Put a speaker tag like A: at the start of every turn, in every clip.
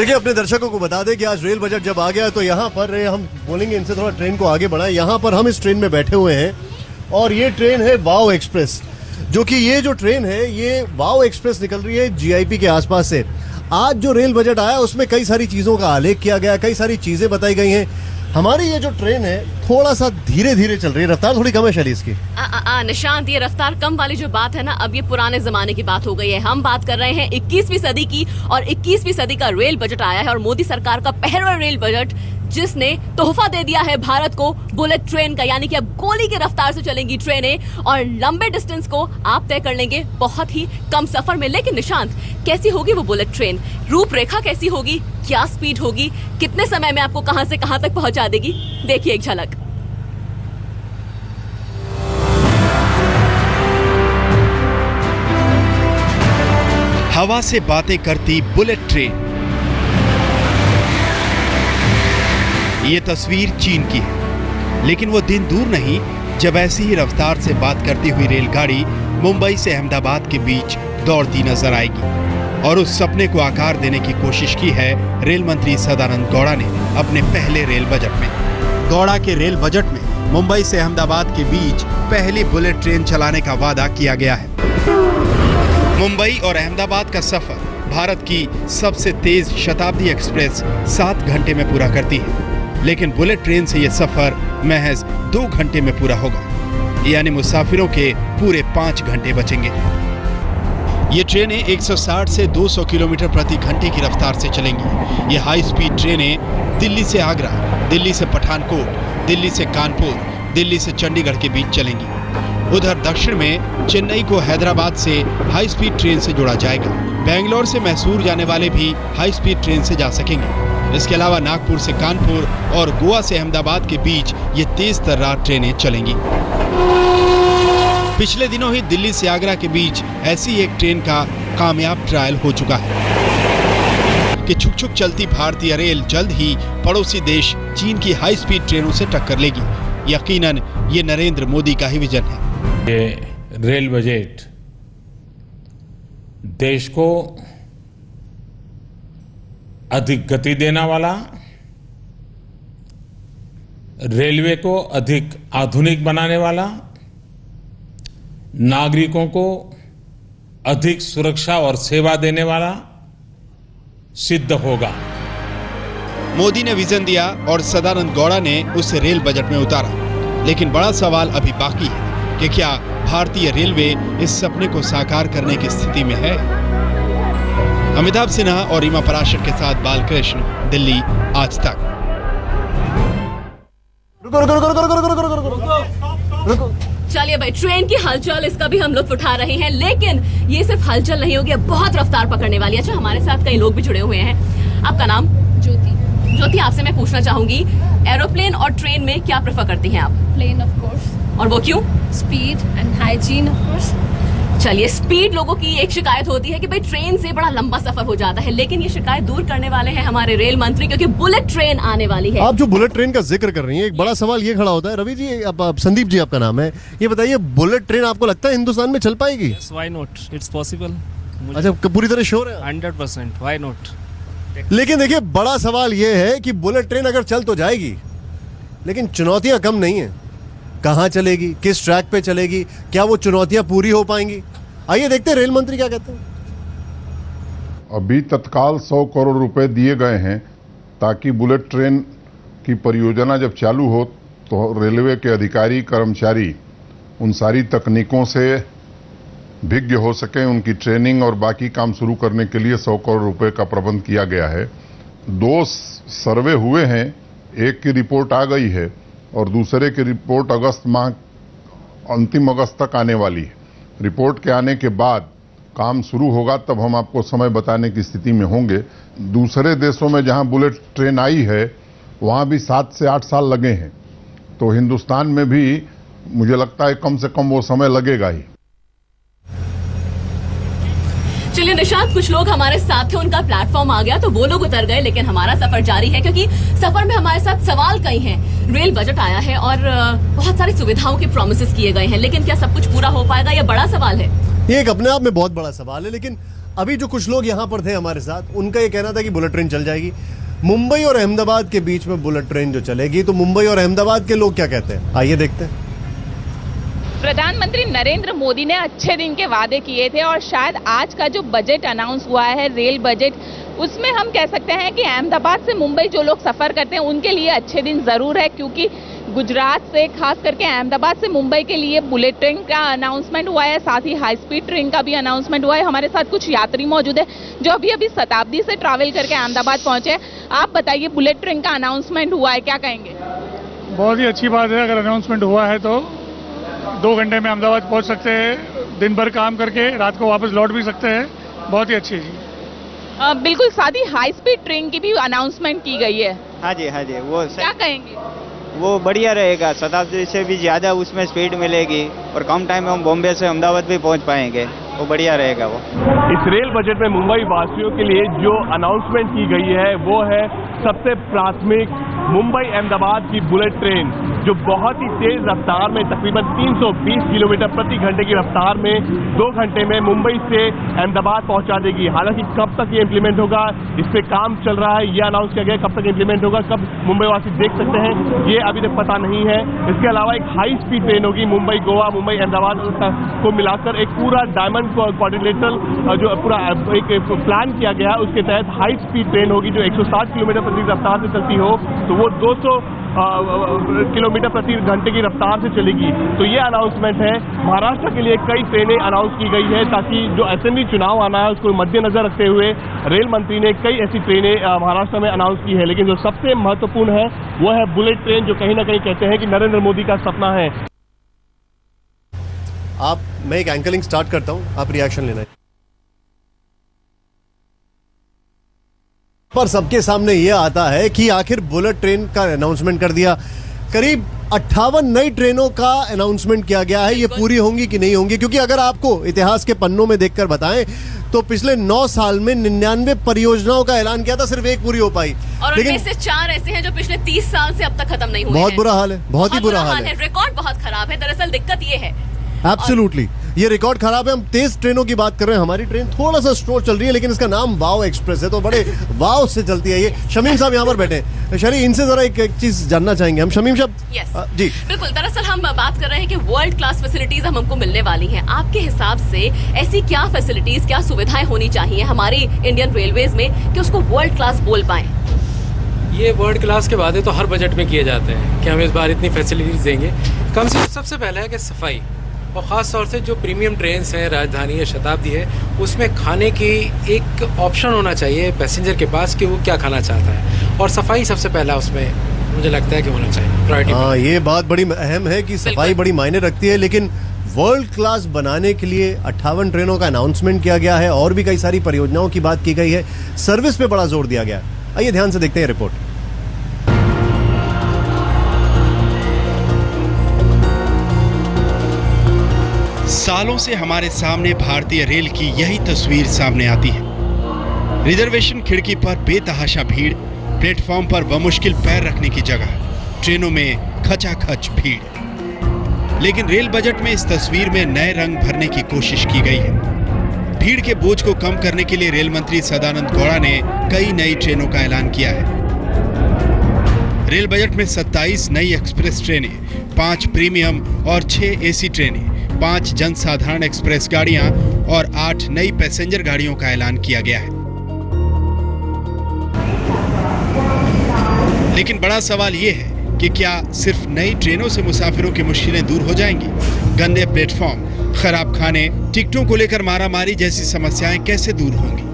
A: देखिए, अपने दर्शकों को बता दें कि आज रेल बजट जब आ गया तो यहाँ पर हम बोलेंगे इनसे थोड़ा ट्रेन को आगे बढ़ाएं। यहाँ पर हम इस ट्रेन में बैठे हुए हैं और ये ट्रेन है वाओ एक्सप्रेस, जो कि ये जो ट्रेन है ये वाओ एक्सप्रेस निकल रही है जीआईपी के आसपास से। आज जो रेल बजट आया उसमें कई सारी चीज़ों का आलेख किया गया, कई सारी चीज़ें बताई गई हैं। हमारी ये जो ट्रेन है थोड़ा सा धीरे धीरे चल रही है, रफ्तार थोड़ी कम है शैली इसकी।
B: निशांत, ये रफ्तार कम वाली जो बात है ना, अब ये पुराने जमाने की बात हो गई है। हम बात कर रहे हैं 21वीं सदी की, और 21वीं सदी का रेल बजट आया है और मोदी सरकार का पहला रेल बजट जिसने तोहफा दे दिया है भारत को बुलेट ट्रेन का, यानी कि अब गोली की रफ्तार से चलेंगी ट्रेनें और लंबे डिस्टेंस को आप तय कर लेंगे बहुत ही कम सफर में। लेकिन निशांत, कैसी होगी वो बुलेट ट्रेन? रूपरेखा कैसी होगी? क्या स्पीड होगी? कितने समय में आपको कहां से कहां तक पहुंचा देगी? देखिए एक झलक।
C: हवा से बातें करती बुलेट ट्रेन। ये तस्वीर चीन की है, लेकिन वो दिन दूर नहीं जब ऐसी ही रफ्तार से बात करती हुई रेलगाड़ी मुंबई से अहमदाबाद के बीच दौड़ती नजर आएगी। और उस सपने को आकार देने की कोशिश की है रेल मंत्री सदानंद गौड़ा ने अपने पहले रेल बजट में। गौड़ा के रेल बजट में मुंबई से अहमदाबाद के बीच पहली बुलेट ट्रेन चलाने का वादा किया गया है। मुंबई और अहमदाबाद का सफर भारत की सबसे तेज शताब्दी एक्सप्रेस 7 घंटे में पूरा करती है, लेकिन बुलेट ट्रेन से यह सफर महज 2 घंटे में पूरा होगा, यानी मुसाफिरों के पूरे 5 घंटे बचेंगे। ये ट्रेनें 160 से 200 किलोमीटर प्रति घंटे की रफ्तार से चलेंगी। ये हाई स्पीड ट्रेनें दिल्ली से आगरा, दिल्ली से पठानकोट, दिल्ली से कानपुर, दिल्ली से चंडीगढ़ के बीच चलेंगी। उधर दक्षिण में चेन्नई को हैदराबाद से हाई स्पीड ट्रेन से जोड़ा जाएगा। बेंगलोर से मैसूर जाने वाले भी हाई स्पीड ट्रेन से जा सकेंगे। इसके अलावा नागपुर से कानपुर और गोवा से अहमदाबाद के बीच ये तेज तर्रार ट्रेनें चलेंगी। पिछले दिनों ही दिल्ली से आगरा के बीच ऐसी एक ट्रेन का कामयाब ट्रायल हो चुका है कि छुक छुक चलती भारतीय रेल जल्द ही पड़ोसी देश चीन की हाई स्पीड ट्रेनों से टक्कर लेगी। यकीनन ये नरेंद्र मोदी का ही विजन है।
D: ये रेल बजट देश को अधिक गति देने वाला, रेलवे को अधिक आधुनिक बनाने वाला, नागरिकों को अधिक सुरक्षा और सेवा देने वाला सिद्ध होगा।
C: मोदी ने विजन दिया और सदानंद गौड़ा ने उसे रेल बजट में उतारा, लेकिन बड़ा सवाल अभी बाकी है कि क्या भारतीय रेलवे इस सपने को साकार करने की स्थिति में है। अमिताभ सिन्हा और रीमा पराशर के साथ बालकृष्ण, दिल्ली, आज तक।
B: चलिए भाई, ट्रेन की हलचल इसका भी हम लुत्फ उठा रहे हैं, लेकिन ये सिर्फ हलचल नहीं होगी, बहुत रफ्तार पकड़ने वाली है। अच्छा, हमारे साथ कई लोग भी जुड़े हुए हैं। आपका नाम?
E: ज्योति।
B: ज्योति, आपसे मैं पूछना चाहूंगी, एरोप्लेन और ट्रेन में क्या प्रेफर करती हैं आप?
E: Plane of course.
B: और वो क्यों?
E: Speed and hygiene of course.
B: चलिए, स्पीड लोगों की एक शिकायत होती है कि भाई ट्रेन से बड़ा लंबा सफर हो जाता है, लेकिन ये शिकायत दूर करने वाले हैं हमारे रेल मंत्री, क्योंकि बुलेट ट्रेन आने वाली है।
A: आप जो बुलेट ट्रेन का जिक्र कर रही हैं, एक बड़ा सवाल ये खड़ा होता है। रवि जी, आप संदीप जी आपका नाम है, ये बताइए बुलेट ट्रेन आपको लगता है हिंदुस्तान में चल पाएगी?
F: Why not, it's possible.
A: अच्छा, पूरी तरह श्योर है?
F: 100%, व्हाई नॉट।
A: लेकिन देखिए, बड़ा सवाल ये है कि बुलेट ट्रेन अगर चल तो जाएगी, लेकिन चुनौतियां कम नहीं है। कहां चलेगी, किस ट्रैक पे चलेगी, क्या वो चुनौतियां पूरी हो पाएंगी? आइए देखते हैं रेल मंत्री क्या कहते हैं।
G: अभी तत्काल 100 करोड़ रुपए दिए गए हैं ताकि बुलेट ट्रेन की परियोजना जब चालू हो तो रेलवे के अधिकारी कर्मचारी उन सारी तकनीकों से भिज्ञ हो सकें। उनकी ट्रेनिंग और बाकी काम शुरू करने के लिए 100 करोड़ रुपए का प्रबंध किया गया है। 2 सर्वे हुए हैं, एक की रिपोर्ट आ गई है और दूसरे की रिपोर्ट अगस्त माह, अंतिम अगस्त तक आने वाली है। रिपोर्ट के आने के बाद काम शुरू होगा, तब हम आपको समय बताने की स्थिति में होंगे। दूसरे देशों में जहां बुलेट ट्रेन आई है वहां भी 7 से 8 साल लगे हैं, तो हिंदुस्तान में भी मुझे लगता है कम से कम वो समय लगेगा ही।
B: चलिए निशांत, कुछ लोग हमारे साथ थे, उनका प्लेटफॉर्म आ गया तो वो लोग उतर गए, लेकिन हमारा सफर जारी है, क्योंकि सफर में हमारे साथ सवाल कई हैं। रेल बजट आया है और बहुत सारी सुविधाओं के प्रॉमिसेस किए गए हैं, लेकिन क्या सब कुछ पूरा हो पाएगा, ये बड़ा सवाल है।
A: ये एक अपने आप में बहुत बड़ा सवाल है, लेकिन अभी जो कुछ लोग यहाँ पर थे हमारे साथ, उनका ये कहना था कि बुलेट ट्रेन चल जाएगी मुंबई और अहमदाबाद के बीच में, बुलेट ट्रेन जो चलेगी। तो मुंबई और अहमदाबाद के लोग क्या कहते हैं, आइए देखते हैं।
H: प्रधानमंत्री नरेंद्र मोदी ने अच्छे दिन के वादे किए थे और शायद आज का जो बजट अनाउंस हुआ है, रेल बजट, उसमें हम कह सकते हैं कि अहमदाबाद से मुंबई जो लोग सफर करते हैं उनके लिए अच्छे दिन जरूर है, क्योंकि गुजरात से खास करके अहमदाबाद से मुंबई के लिए बुलेट ट्रेन का अनाउंसमेंट हुआ है, साथ ही हाई स्पीड ट्रेन का भी अनाउंसमेंट हुआ है। हमारे साथ कुछ यात्री मौजूद है जो अभी अभी शताब्दी से ट्रैवल करके अहमदाबाद पहुंचे। आप बताइए, बुलेट ट्रेन का अनाउंसमेंट हुआ है, क्या कहेंगे?
I: बहुत ही अच्छी बात है, अगर अनाउंसमेंट हुआ है तो 2 घंटे में अहमदाबाद पहुंच सकते हैं, दिन भर काम करके रात को वापस लौट भी सकते हैं। बहुत ही अच्छी है जी।
H: बिल्कुल, साथ ही हाई स्पीड ट्रेन की भी अनाउंसमेंट की गई है।
J: हाँ जी, वो
H: क्या कहेंगे?
J: वो बढ़िया रहेगा, शताब्दी से भी ज़्यादा उसमें स्पीड मिलेगी और कम टाइम में हम बॉम्बे से अहमदाबाद भी पहुंच पाएंगे, वो बढ़िया रहेगा। वो
K: इस रेल बजट में मुंबई वासियों के लिए जो अनाउंसमेंट की गई है वो है सबसे प्राथमिक मुंबई अहमदाबाद की बुलेट ट्रेन, जो बहुत ही तेज रफ्तार में तकरीबन 320 किलोमीटर प्रति घंटे की रफ्तार में 2 घंटे में मुंबई से अहमदाबाद पहुंचा देगी। हालांकि कब तक ये इंप्लीमेंट होगा, इस पे काम चल रहा है, ये अनाउंस किया गया। कब तक इंप्लीमेंट होगा, कब मुंबई वासी देख सकते हैं, ये अभी तक पता नहीं है। इसके अलावा एक हाई स्पीड ट्रेन होगी, मुंबई गोवा, मुंबई अहमदाबाद को मिलाकर एक पूरा डायमंड क्वाड्रिलेटरल जो पूरा एक प्लान किया गया, उसके तहत हाई स्पीड ट्रेन होगी जो 160 किलोमीटर प्रति रफ्तार से चलती हो, तो वो 200 किलोमीटर प्रति घंटे की रफ्तार से चलेगी। तो ये अनाउंसमेंट है। महाराष्ट्र के लिए कई ट्रेनें अनाउंस की गई है, ताकि जो असेंबली चुनाव आना है उसको मद्देनजर रखते हुए रेल मंत्री ने कई ऐसी ट्रेनें महाराष्ट्र में अनाउंस की है। लेकिन जो सबसे महत्वपूर्ण है वो है बुलेट ट्रेन, जो कहीं ना कहीं कहते हैं कि नरेंद्र मोदी का सपना है।
A: मैं एक एंकरिंग स्टार्ट करता हूं, आप रिएक्शन लेना है। पर सबके सामने यह आता है कि आखिर बुलेट ट्रेन का अनाउंसमेंट कर दिया, करीब 58 नई ट्रेनों का अनाउंसमेंट किया गया है। ये पूरी होंगी कि नहीं होंगी, क्योंकि अगर आपको इतिहास के पन्नों में देखकर बताएं तो पिछले 9 साल में 99 परियोजनाओं का ऐलान किया था, सिर्फ एक पूरी हो पाई।
B: और उनमें से 4 ऐसे हैं जो पिछले 30 साल से अब तक खत्म नहीं हुए।
A: बहुत बुरा हाल है, बहुत ही बुरा हाल है।
B: रिकॉर्ड बहुत खराब है। दरअसल दिक्कत ये है,
A: एब्सोल्युटली ये रिकॉर्ड खराब है। हम तेज ट्रेनों की बात कर रहे हैं, हमारी ट्रेन थोड़ा सा स्लो चल रही है, लेकिन इसका नाम वाव एक्सप्रेस है, तो बड़े वाव से चलती है ये। शमीम साहब यहाँ पर बैठे हैं, शरी इनसे जरा एक चीज जानना चाहेंगे हम। शमीम साहब जी।
B: बिल्कुल, दरअसल हम बात कर रहे हैं कि वर्ल्ड क्लास फैसिलिटीज हमको मिलने वाली हैं। आपके हिसाब से ऐसी क्या फैसिलिटीज, क्या सुविधाएं होनी चाहिए हमारी इंडियन रेलवेज में कि उसको वर्ल्ड क्लास बोल पाए?
L: ये वर्ल्ड क्लास के वादे तो हर बजट में किए जाते हैं कि हम इस बार इतनी फैसिलिटीज देंगे। कम से कम सबसे पहले है कि सफाई, और ख़ास तौर से जो प्रीमियम ट्रेन्स हैं, राजधानी है, शताब्दी है, उसमें खाने की एक ऑप्शन होना चाहिए पैसेंजर के पास कि वो क्या खाना चाहता है, और सफाई सबसे पहला उसमें मुझे लगता है कि होना चाहिए प्रायोरिटी।
A: हाँ, ये बात बड़ी अहम है कि सफाई बड़ी मायने रखती है, लेकिन वर्ल्ड क्लास बनाने के लिए 58 ट्रेनों का अनाउंसमेंट किया गया है और भी कई सारी परियोजनाओं की बात की गई है, सर्विस पे बड़ा जोर दिया गया। आइए ध्यान से देखते हैं रिपोर्ट।
C: सालों से हमारे सामने भारतीय रेल की यही तस्वीर सामने आती है। रिजर्वेशन खिड़की पर बेतहाशा भीड़, प्लेटफॉर्म पर बमुश्किल पैर रखने की जगह, ट्रेनों में खचाखच भीड़। लेकिन रेल बजट में इस तस्वीर में नए रंग भरने की कोशिश की गई है। भीड़ के बोझ को कम करने के लिए रेल मंत्री सदानंद गौड़ा ने कई नई ट्रेनों का ऐलान किया है। रेल बजट में 27 नई एक्सप्रेस ट्रेनें, 5 प्रीमियम और 6 एसी ट्रेनें, 5 जनसाधारण एक्सप्रेस गाड़ियां और 8 नई पैसेंजर गाड़ियों का ऐलान किया गया है। लेकिन बड़ा सवाल यह है कि क्या सिर्फ नई ट्रेनों से मुसाफिरों की मुश्किलें दूर हो जाएंगी? गंदे प्लेटफॉर्म, खराब खाने, टिकटों को लेकर मारामारी जैसी समस्याएं कैसे दूर होंगी?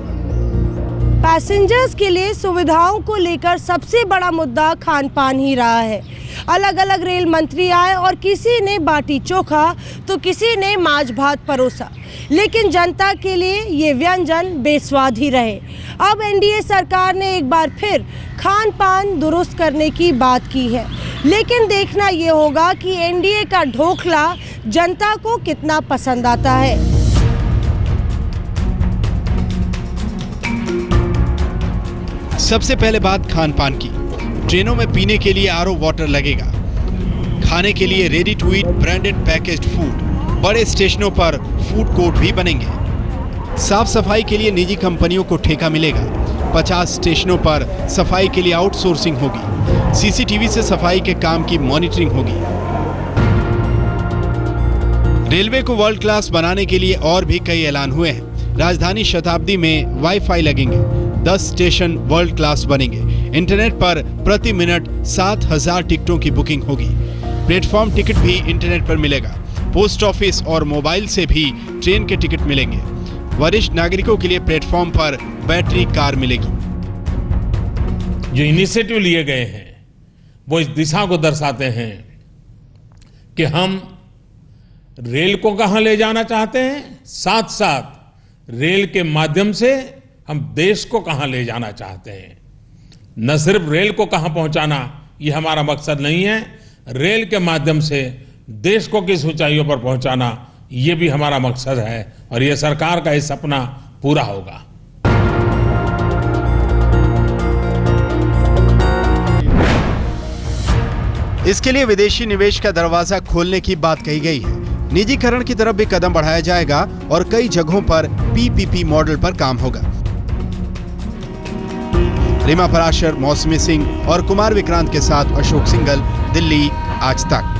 M: पैसेंजर्स के लिए सुविधाओं को लेकर सबसे बड़ा मुद्दा खान पान ही रहा है। अलग अलग रेल मंत्री आए और किसी ने बाटी चोखा तो किसी ने माछ भात परोसा, लेकिन जनता के लिए ये व्यंजन बेस्वाद ही रहे। अब एनडीए सरकार ने एक बार फिर खान पान दुरुस्त करने की बात की है, लेकिन देखना ये होगा कि एनडीए का ढोकला जनता को कितना पसंद आता है।
C: सबसे पहले बात खान पान की। ट्रेनों में पीने के लिए आरओ वाटर लगेगा, खाने के लिए ready to eat branded packaged food, बड़े स्टेशनों पर फूड कोर्ट भी बनेंगे। साफ सफाई के लिए निजी कंपनियों को ठेका मिलेगा। 50 स्टेशनों पर सफाई के लिए आउटसोर्सिंग होगी। सीसीटीवी से सफाई के काम की मॉनिटरिंग होगी। रेलवे को वर्ल्ड क्लास बनाने के लिए और भी कई ऐलान हुए हैं। राजधानी शताब्दी में वाईफाई लगेंगे। 10 स्टेशन वर्ल्ड क्लास बनेंगे। इंटरनेट पर प्रति मिनट 7,000 टिकटों की बुकिंग होगी। प्लेटफॉर्म टिकट भी इंटरनेट पर मिलेगा। पोस्ट ऑफिस और मोबाइल से भी ट्रेन के टिकट मिलेंगे। वरिष्ठ नागरिकों के लिए प्लेटफॉर्म पर बैटरी कार मिलेगी।
D: जो इनिशिएटिव लिए गए हैं वो इस दिशा को दर्शाते हैं कि हम रेल को कहां ले जाना चाहते हैं, साथ साथ रेल के माध्यम से हम देश को कहां ले जाना चाहते हैं। न सिर्फ रेल को कहां पहुंचाना ये हमारा मकसद नहीं है, रेल के माध्यम से देश को किस ऊंचाइयों पर पहुंचाना ये भी हमारा मकसद है और ये सरकार का ये सपना पूरा होगा।
C: इसके लिए विदेशी निवेश का दरवाजा खोलने की बात कही गई है। निजीकरण की तरफ भी कदम बढ़ाया जाएगा और कई जगहों पर पीपीपी मॉडल पर काम होगा। रीमा पराशर, मौसमी सिंह और कुमार विक्रांत के साथ अशोक सिंघल, दिल्ली, आज तक।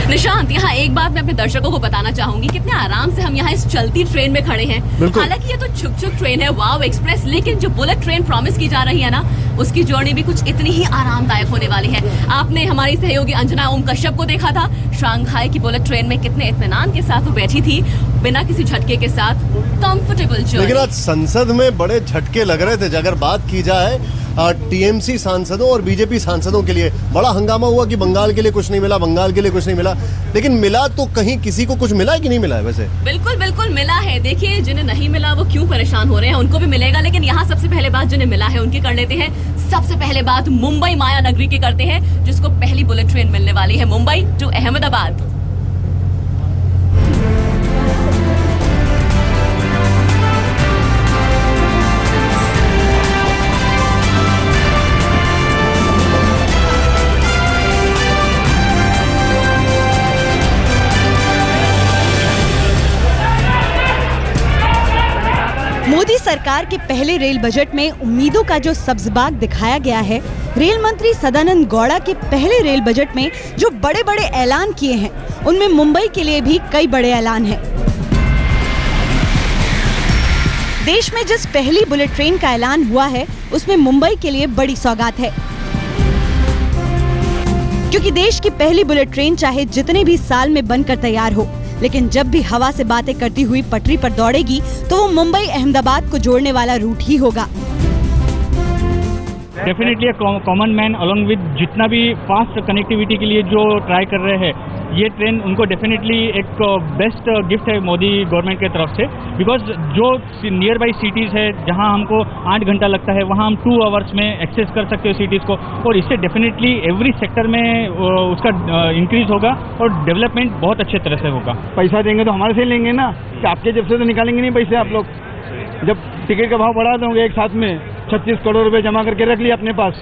B: निशांत, यहाँ एक बात मैं अपने दर्शकों को बताना चाहूंगी, कितने आराम से हम यहाँ इस चलती ट्रेन में खड़े हैं। हालांकि ये तो छुक छुक ट्रेन है, वाव एक्सप्रेस, लेकिन जो बुलेट ट्रेन प्रॉमिस की जा रही है ना, उसकी जर्नी भी कुछ इतनी ही आरामदायक होने वाली है। आपने हमारी सहयोगी अंजना ओम कश्यप को देखा था शंघाई की बुलेट ट्रेन में, कितने इत्मीनान के साथ वो बैठी थी, बिना किसी झटके के साथ, कंफर्टेबल जर्नी।
A: लेकिन आज संसद में बड़े झटके लग रहे थे। अगर बात की जाए टीएमसी सांसदों और बीजेपी सांसदों के लिए बड़ा हंगामा हुआ कि बंगाल के लिए कुछ नहीं मिला, बंगाल के लिए कुछ नहीं मिला, लेकिन मिला तो कहीं किसी को कुछ मिला है कि नहीं मिला है? वैसे
B: बिल्कुल बिल्कुल मिला है। देखिए, जिन्हें नहीं मिला वो क्यों परेशान हो रहे हैं, उनको भी मिलेगा। लेकिन यहाँ सबसे पहले बात जिन्हें मिला है उनकी कर लेते हैं। सबसे पहले बात मुंबई माया नगरी की करते हैं, जिसको पहली बुलेट ट्रेन मिलने वाली है, मुंबई टू अहमदाबाद।
N: मोदी सरकार के पहले रेल बजट में उम्मीदों का जो सब्ज़बाग दिखाया गया है, रेल मंत्री सदानंद गौड़ा के पहले रेल बजट में जो बड़े बड़े ऐलान किए हैं, उनमें मुंबई के लिए भी कई बड़े ऐलान हैं। देश में जिस पहली बुलेट ट्रेन का ऐलान हुआ है, उसमें मुंबई के लिए बड़ी सौगात है, क्योंकि देश की पहली बुलेट ट्रेन चाहे जितने भी साल में बनकर तैयार हो, लेकिन जब भी हवा से बातें करती हुई पटरी पर दौड़ेगी तो वो मुंबई अहमदाबाद को जोड़ने वाला रूट ही होगा।
O: Definitely common man along with जितना भी फास्ट कनेक्टिविटी के लिए जो ट्राई कर रहे हैं, ये ट्रेन उनको डेफिनेटली एक बेस्ट गिफ्ट है मोदी गवर्नमेंट की तरफ से। बिकॉज जो नियर बाई सिटीज़ है जहां हमको 8 घंटा लगता है, वहां हम 2 आवर्स में एक्सेस कर सकते हो सिटीज़ को, और इससे डेफिनेटली एवरी सेक्टर में उसका इंक्रीज होगा और डेवलपमेंट बहुत अच्छे तरह से होगा।
P: पैसा देंगे तो हमारे से लेंगे ना, कि आपके जेब से तो निकालेंगे नहीं पैसे आप लोग। जब टिकट का भाव बढ़ा दोगे एक साथ में 36 करोड़ रुपए जमा करके रख लिया अपने पास,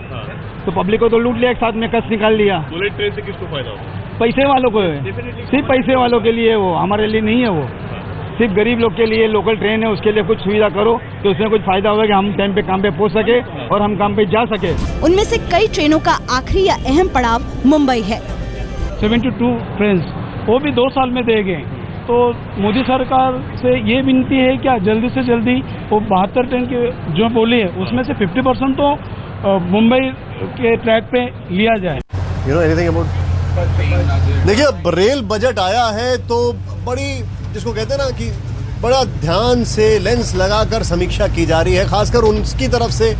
P: तो पब्लिक को तो लूट लिया, एक साथ में कस निकाल लिया।
K: बुलेट ट्रेन से किसको फायदा होगा?
P: पैसे वालों को है, सिर्फ पैसे वालों के लिए, वो हमारे लिए नहीं है। वो सिर्फ गरीब लोग के लिए लोकल ट्रेन है, उसके लिए कुछ सुविधा करो तो उसमें कुछ फायदा होगा कि हम टाइम पे काम पे पहुंच सके और हम काम पे जा सके।
N: उनमें से कई ट्रेनों का आखिरी या अहम पड़ाव मुंबई है।
O: 72 ट्रेन वो भी 2 साल में देंगे, तो मोदी सरकार से ये विनती है क्या जल्दी से जल्दी वो 72 ट्रेन के जो बोली है उसमें से 50% तो मुंबई के ट्रैक पे लिया जाए।
A: You know anything about? देखिए, अब रेल बजट आया है तो बड़ी, जिसको कहते हैं ना कि बड़ा ध्यान से लेंस लगाकर समीक्षा की जा रही है, खासकर उनकी तरफ से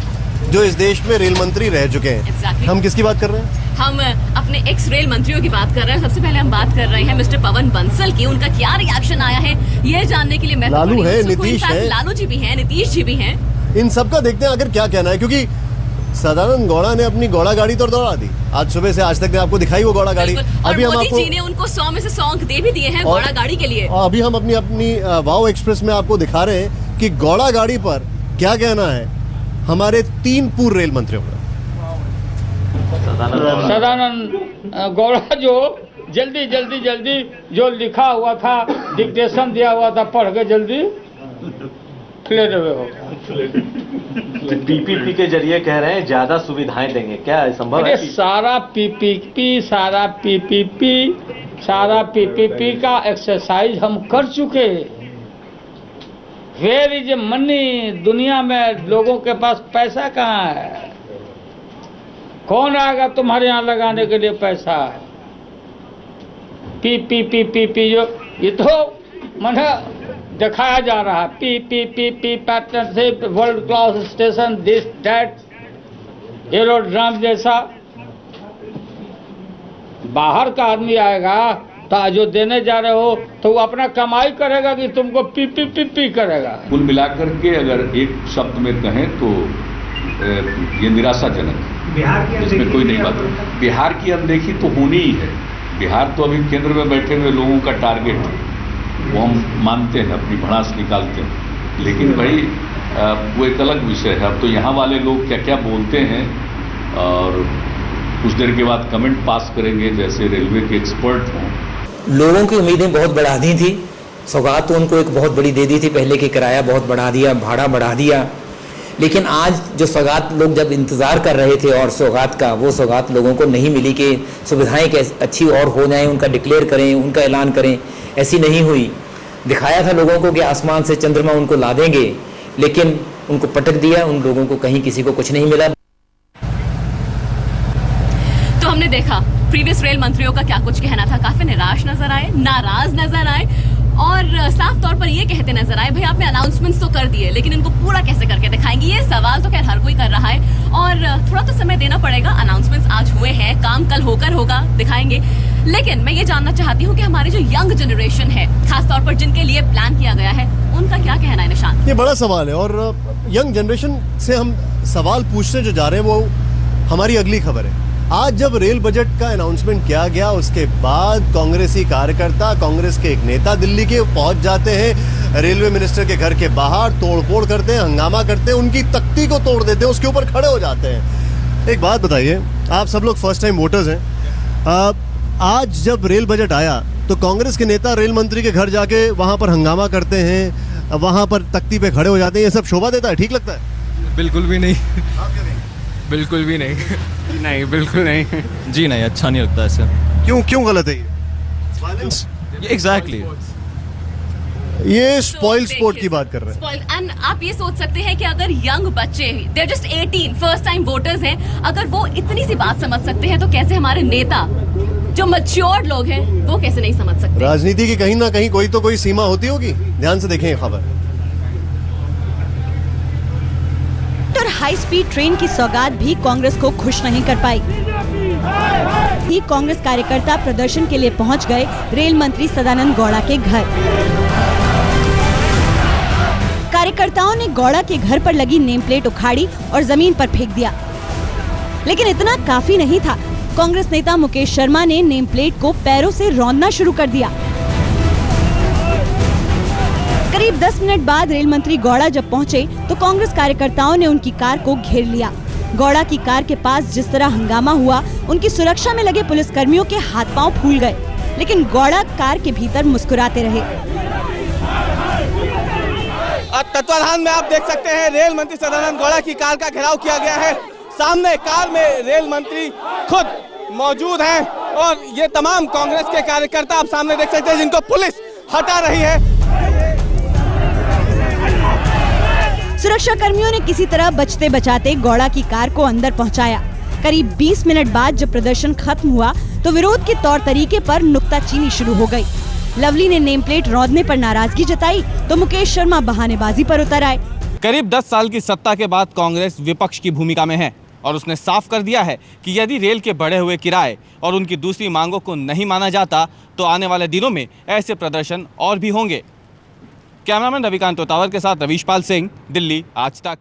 A: जो इस देश में रेल मंत्री रह चुके हैं।
B: Exactly.
A: हम किसकी बात कर रहे हैं?
B: हम अपने एक्स रेल मंत्रियों की बात कर रहे हैं। सबसे पहले हम बात कर रहे हैं मिस्टर पवन बंसल की। उनका क्या रिएक्शन आया है ये जानने के लिए मैं
A: लालू है, नीतीश है,
B: लालू जी भी हैं, नीतीश जी भी हैं।
A: इन सबका देखते हैं आखिर क्या कहना है, क्योंकि सदानंद गौड़ा ने अपनी गौड़ा गाड़ी तो दौड़ा दी। आज सुबह से आज तक ने आपको दिखाई वो गौड़ा गाड़ी।
B: अभी हम आपको, जी ने उनको 100 में से 100 अंक दे भी दिए हैं गौड़ा गाड़ी के लिए।
A: और अभी हम अपनी वाव एक्सप्रेस में आपको दिखा रहे हैं कि गौड़ा गाड़ी पर क्या कहना है हमारे 3 पूर्व रेल मंत्रियों का।
Q: सदानंद गौड़ा जो जल्दी जो लिखा हुआ था, डिक्टेशन दिया हुआ था, पढ़ के जल्दी क्लियर हो।
R: पीपीपी के जरिए कह रहे हैं ज्यादा सुविधाएं देंगे, क्या संभव है?
Q: सारा पीपीपी का एक्सरसाइज हम कर चुके। Where is money? दुनिया में लोगों के पास पैसा कहाँ है? कौन आएगा तुम्हारे यहाँ लगाने के लिए पैसा? पीपीपी जो ये तो माने दिखाया जा रहा है। PPP partnership, world class station, this that, aerodrome जैसा। बाहर का आदमी आएगा तो जो देने जा रहे हो तो वो अपना कमाई करेगा कि तुमको पीपीपी करेगा?
S: कुल मिलाकर के अगर एक शब्द में कहें तो ये निराशाजनक है, इसमें कोई नहीं बात। बिहार की अनदेखी तो होनी ही है। बिहार तो अभी केंद्र में बैठे हुए लोगों का टारगेट है, वो हम मानते हैं, अपनी भड़ास निकालते हैं, लेकिन भाई वो एक अलग विषय है। अब तो यहाँ वाले लोग क्या क्या बोलते हैं और कुछ देर के बाद कमेंट पास करेंगे जैसे रेलवे के एक्सपर्ट हों।
T: लोगों की उम्मीदें बहुत बढ़ा दी थी, सौगात तो उनको एक बहुत बड़ी दे दी थी, पहले के किराया बहुत बढ़ा दिया, भाड़ा बढ़ा दिया, लेकिन आज जो सौगात लोग जब इंतज़ार कर रहे थे और सौगात का, वो सौगात लोगों को नहीं मिली कि सुविधाएं कैसे अच्छी और हो जाएं, उनका डिक्लेयर करें, उनका ऐलान करें, ऐसी नहीं हुई। दिखाया था लोगों को कि आसमान से चंद्रमा उनको ला देंगे, लेकिन उनको पटक दिया, उन लोगों को कहीं किसी को कुछ नहीं मिला।
B: तो हमने देखा प्रीवियस रेल मंत्रियों का क्या कुछ कहना था, काफी निराश नजर आए, नाराज नजर आए और साफ तौर पर ये कहते नजर आए भाई आपने अनाउंसमेंट्स तो कर दिए लेकिन इनको पूरा कैसे करके दिखाएंगे। ये सवाल तो खैर हर कोई कर रहा है और थोड़ा तो समय देना पड़ेगा। अनाउंसमेंट्स आज हुए हैं, काम कल होकर होगा, दिखाएंगे। लेकिन मैं ये जानना चाहती हूँ कि हमारी जो यंग जनरेशन है, खासतौर पर जिनके लिए प्लान किया गया है, उनका क्या कहना है? निशान,
A: ये बड़ा सवाल है और यंग जनरेशन से हम सवाल पूछने जो जा रहे हैं वो हमारी अगली खबर है। आज जब रेल बजट का अनाउंसमेंट किया गया उसके बाद कांग्रेसी कार्यकर्ता, कांग्रेस के एक नेता दिल्ली के पहुंच जाते हैं रेलवे मिनिस्टर के घर के बाहर, तोड़फोड़ करते हैं, हंगामा करते हैं, उनकी तख्ती को तोड़ देते हैं, उसके ऊपर खड़े हो जाते हैं। एक बात बताइए, आप सब लोग फर्स्ट टाइम वोटर्स हैं, आज जब रेल बजट आया तो कांग्रेस के नेता रेल मंत्री के घर जाके वहां पर हंगामा करते हैं, वहां पर तख्ती पे खड़े हो जाते हैं, ये सब शोभा देता है? ठीक लगता है?
F: बिल्कुल भी नहीं। बिल्कुल भी नहीं। नहीं, बिल्कुल नहीं जी, नहीं, अच्छा नहीं लगता ऐसे।
A: क्यों गलत है ये?
F: एग्जैक्टली,
A: ये स्पॉइल स्पोर्ट की बात कर रहे हैं।
B: एंड आप ये सोच सकते हैं कि अगर यंग बच्चे, they are just 18, first time voters हैं, अगर वो इतनी सी बात समझ सकते हैं तो कैसे हमारे नेता जो मैच्योर्ड लोग हैं वो कैसे नहीं समझ सकते?
A: राजनीति की कहीं ना कहीं कोई सीमा होती होगी। ध्यान से देखें खबर।
N: और हाई स्पीड ट्रेन की सौगात भी कांग्रेस को खुश नहीं कर पाई। कांग्रेस कार्यकर्ता प्रदर्शन के लिए पहुंच गए रेल मंत्री सदानंद गौड़ा के घर। कार्यकर्ताओं ने गौड़ा के घर पर लगी नेम प्लेट उखाड़ी और जमीन पर फेंक दिया, लेकिन इतना काफी नहीं था। कांग्रेस नेता मुकेश शर्मा ने नेम प्लेट को पैरों से रौंदना शुरू कर दिया। करीब 10 मिनट बाद रेल मंत्री गौड़ा जब पहुंचे तो कांग्रेस कार्यकर्ताओं ने उनकी कार को घेर लिया। गौड़ा की कार के पास जिस तरह हंगामा हुआ, उनकी सुरक्षा में लगे पुलिसकर्मियों के हाथ पांव फूल गए, लेकिन गौड़ा कार के भीतर मुस्कुराते रहे।
U: तत्वाधान में आप देख सकते हैं रेल मंत्री सदानंद गौड़ा की कार का घेराव किया गया है। सामने कार में रेल मंत्री खुद मौजूद हैं और ये तमाम कांग्रेस के कार्यकर्ता आप सामने देख सकते हैं जिनको पुलिस हटा रही है।
N: सुरक्षा कर्मियों ने किसी तरह बचते बचाते गौड़ा की कार को अंदर पहुंचाया। करीब 20 मिनट बाद जब प्रदर्शन खत्म हुआ तो विरोध के तौर तरीके पर नुक्ताचीनी शुरू हो गई। लवली ने नेम प्लेट रौंदने पर नाराजगी जताई तो मुकेश शर्मा बहानेबाजी पर उतर आए।
U: करीब 10 साल की सत्ता के बाद कांग्रेस विपक्ष की भूमिका में है और उसने साफ कर दिया है कि यदि रेल के बढ़े हुए किराए और उनकी दूसरी मांगों को नहीं माना जाता तो आने वाले दिनों में ऐसे प्रदर्शन और भी होंगे। कैमरामैन रविकांत तोतावर के साथ रवीश पाल सिंह, दिल्ली, आज तक।